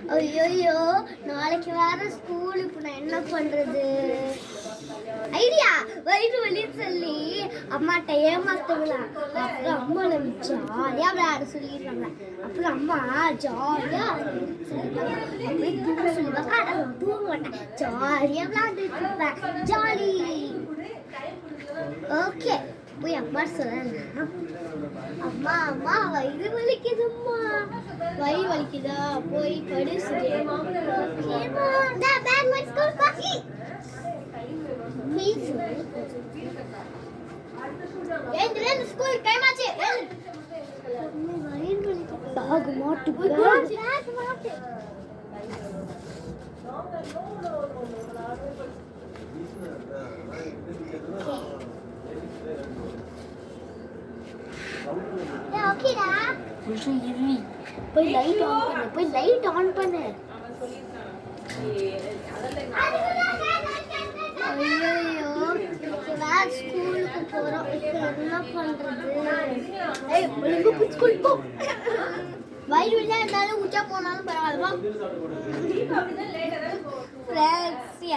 ஐயோ நாளைக்கு வேற ஸ்கூல். இப்போ நான் என்ன பண்றது? ஐடியா வயிறு வலி சொல்லி அம்மாட்ட ஏமாத்தலாம். அப்புறம் அம்மா நம்ம ஜாலியா விளையாட சொல்லிடுறாங்க. அப்புறம் அம்மா ஜாலியா தூங்க மாட்டேன், ஜாலியா விளையாண்டுட்டு இருப்பேன். ஜாலி. ஓகே போய் அம்மா சொல்லுங்க. அம்மா அம்மா வயிறு வலிக்குதும்மா. வயிறு வலிக்குதா? போய் படு. ஸ்கூல் டைம் ஆச்சு. வயிறு வலிக்குது. டாக் மாட்டு மாட்டு. ஓகேடா. போய் லைட் ஆன் பண்ணு. ஐயோ ஸ்கூலுக்கு போறோம். என்ன பண்றது? வயிறு வலியா இருந்தாலும் உச்சா போனாலும் பரவாயில்ல.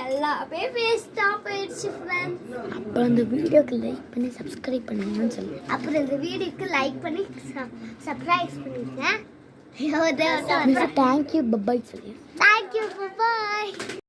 எல்லாமே வேஸ்டா போயிடுச்சு ஃப்ரெண்ட்ஸ். அப்புறம் இந்த வீடியோக்கு லைக் பண்ணி சப்ஸ்கிரைப் பண்ணுங்கன்னு சொல்லி. அப்புறம் இந்த வீடியோக்கு லைக் பண்ணி சப்ஸ்கிரைப் பண்ணிடுங்க. தேங்க்யூ பபாய் சொல்லி. Thank you bye bye.